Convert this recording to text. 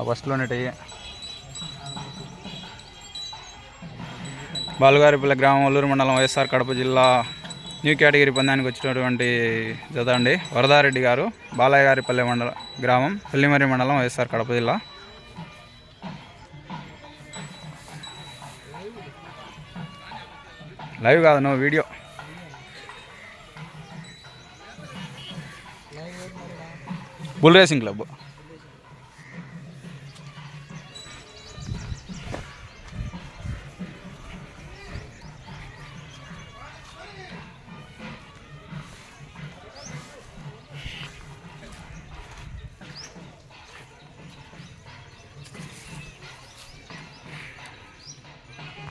ఫస్ట్లోనే టయ్యి. బాలుగారిపల్లి గ్రామం, ఒల్లూరు మండలం, వైఎస్ఆర్ కడప జిల్లా న్యూ కేటగిరీ పందానికి వచ్చినటువంటి జత అండి. వరదారెడ్డి గారు, బాలయ్య గారిపల్లి గ్రామం, పల్లిమరి మండలం, వైఎస్ఆర్ కడప జిల్లా. లైవ్ కాదు, నువ్వు వీడియో. Bull racing club.